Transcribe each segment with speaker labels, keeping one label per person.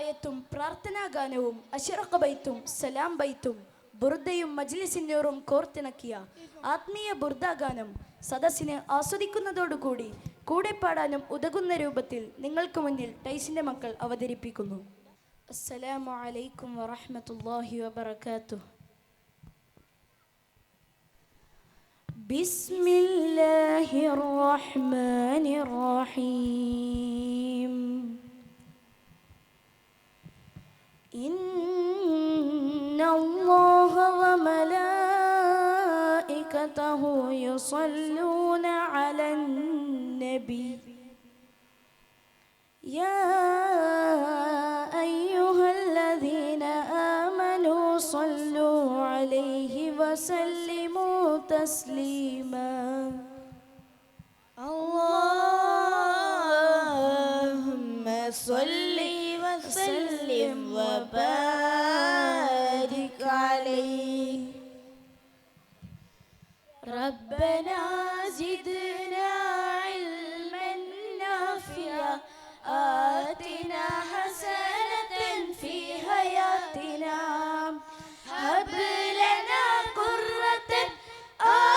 Speaker 1: ആയത്തും പ്രാർത്ഥനാഗാനവും അശ്റഖ ബൈത്തും സലാം ബൈത്തും ബുർദയും മജ്ലിസിന്നൂറും കോർത്തിണക്കിയ ആത്മീയ ബുർദാഗാനം സദസ്സിനെ ആസ്വദിക്കുന്നതോടുകൂടി കൂടെ പാടാനും ഉതകുന്ന രൂപത്തിൽ നിങ്ങൾക്ക് മുന്നിൽ ടൈസിന്റെ മക്കൾ അവതരിപ്പിക്കുന്നു. അസ്സലാമു അലൈക്കും വറഹ്മത്തുള്ളാഹി വബറകാതുഹു. ബിസ്മില്ലാഹിർ റഹ്മാനിർ റഹീം. ഇന്നല്ലാഹ വമലായികതഹു യുസല്ലൂന അലൻ നബി യാ അയ്യുഹല്ലദീന ആമനൂ സ്വല്ലൂ അലൈഹി വസല്ലിമൂ തസ്ലീമാ.
Speaker 2: اللهم صل وسلم وبارك عليه. ربنا زدنا علما نافعا آتنا حسنة في حياتنا هب لنا قرة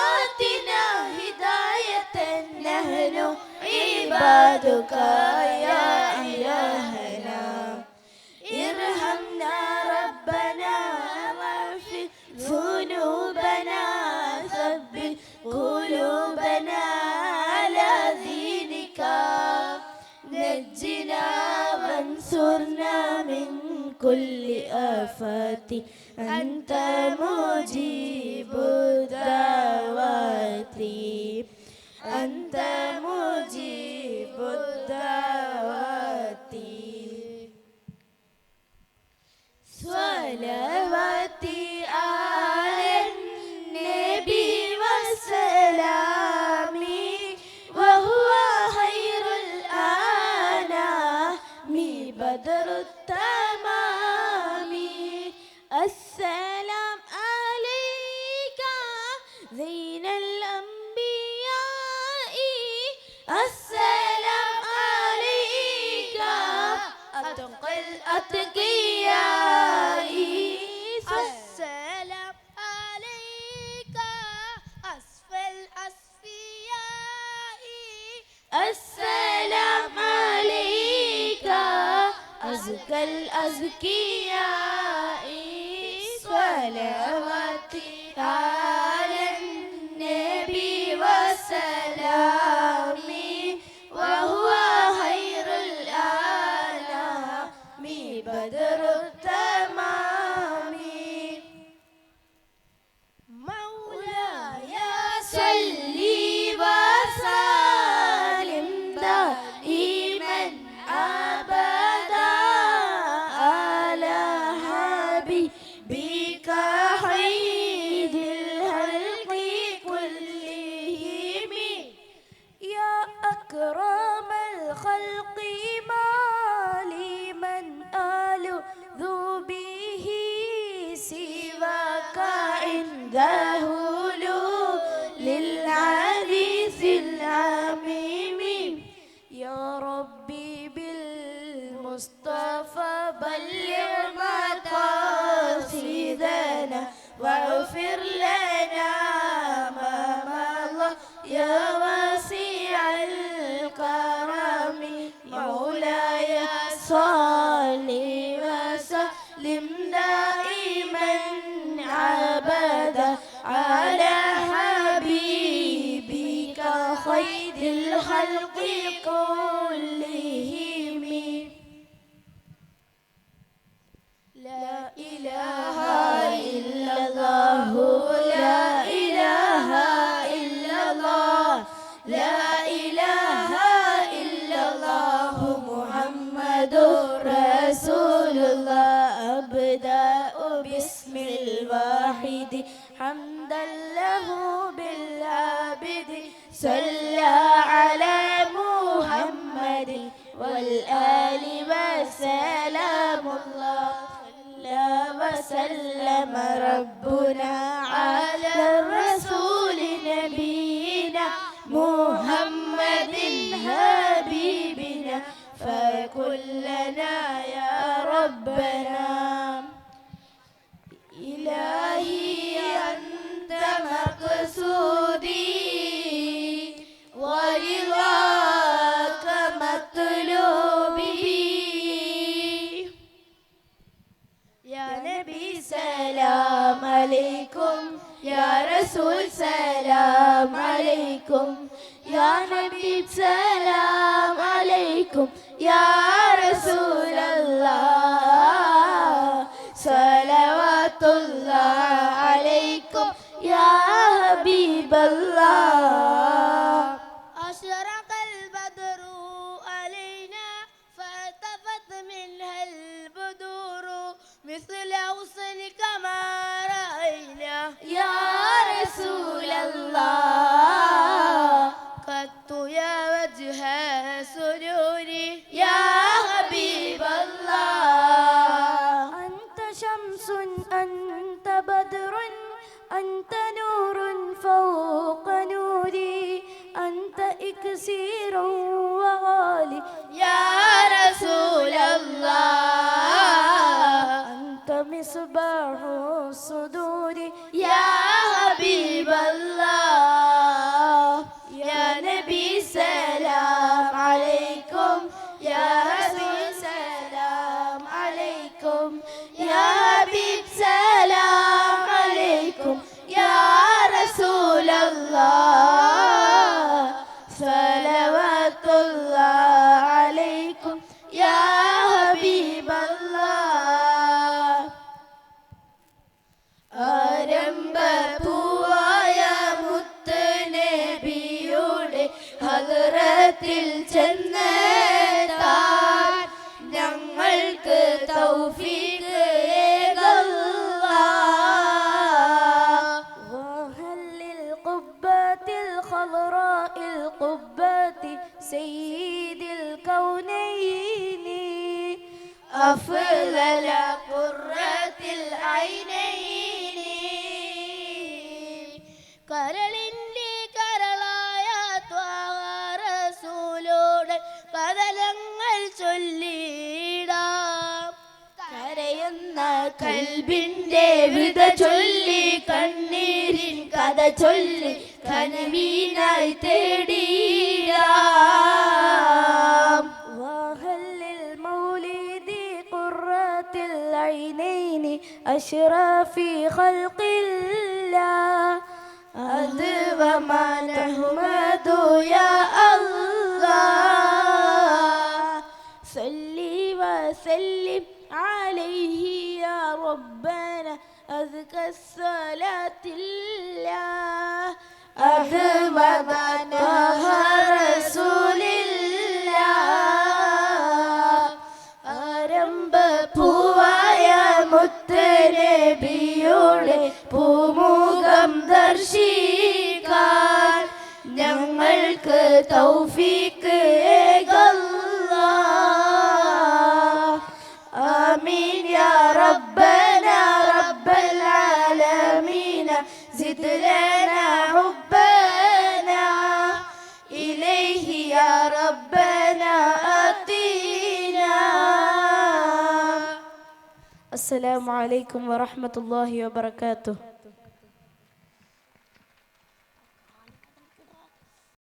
Speaker 2: آتنا هداية نحن عبادك يا إلهنا ارحمنا ربنا واغفر ذنوبنا ثبت قلوبنا على دينك نجنا وانصرنا من كل آفات أنت مجيب الدعوات أنت مجيب الدعوات. صلواتي على النبي وسلامي وهو خير الأنام بدر التمام. السلام عليك زين الأنبياء السلام عليك أتقى الأتقياء السلام عليك أسفى الأصفياء السلام عليك أزكى الأزكياء. صلواتي على النبي وسلامي وهو خير الأنام بدر التمام. مولاي صلي وسلم دائما أبدا على حبيبك خير الخلق كلهم.
Speaker 1: يا أكرم الخلق ما لي من ألذ به سواك عنده للحديث العميم. يا ربي بالمصطفى بلغ مقاصدنا واغفر لنا ما مضى يا واسع الكرم. مولاي صل وسلم دائما أبدا على حبيبك خير الخلق كلهم. لا إله إلا الله لا إله إلا الله لا إله إلا الله محمد رسول الله. أبدأ باسم الواحد حمدا له بالعابد صلى على محمد والآل وسلام الله. صلى وسلم ربنا على الرسول نبينا محمد حبيبنا فكلنا يا رب
Speaker 2: ربنا إلهي أنت مقصودي ورضاك مطلوبي يا نبي سلام عليكم يا رسول سلام عليكم يا نبي سلام عليكم يا رسول الله صلوات الله عليكم يا حبيب الله أشرق البدر علينا فالتفت منها البدور مثل حسنك ما رأينا يا رسول الله قدت يا وجه سروري يا حبيب الله أنت شمس أنت بدر أنت نور فوق نوري أنت إكسير وغالي يا رسول الله أنت مصباح الصدور يا حبيب الله يا نبي سلام عليكم يا رسول سلام عليكم يا حبيب سلام عليكم يا رسول الله صلوات الله عليكم يا حبيب الله ആരംഭപ്പൂവായ മുത്തുനബിയുടെ ഹദ്റത്തിൽ ചെന്നെത്താൻ ഞങ്ങൾക്ക് തൗഫീഖ് وهل القبة الخضراء القبة سيد الكونين أفضل قرة العينين കരളിൻ്റെ കരളായ ത്വാഹ റസൂലോട് കഥനങ്ങൾ ചൊല്ലിടാം കരയുന്ന കൽബിൻ്റെ വിധ ചൊല്ലി കണ്ണീരിൻ കഥ ചൊല്ലി കനവീനായി തേടിടാം വഹല്ലിൽ മൗലിദി ഖുർറത്തിൽ ഐനൈൻ അഷ്റഫി ഖൽഖില്ലാഹ് أذب ما نحمد يا الله صلي وسلم عليه يا ربنا أزكى الصلاة الله أذب ما نهى رسول الله ആരംഭപ്പൂവായ മുത്തുനബിയുടെ പൂമുഖം ദർശിക്കാൻ ഞങ്ങൾക്ക് തൗഫീഖ് ഏകല്ലാഹ് ആമീൻ യാ റബ്ബനാ റബ്ബൽ ആലമീൻ സിദ് ലനാ ഹുബ്ബനാ ഇലൈഹി യാ റബ്ബനാ അതീനാ. അസ്സലാമു അലൈക്കും വറഹ്മത്തുള്ളാഹി വബറകാതുഹു.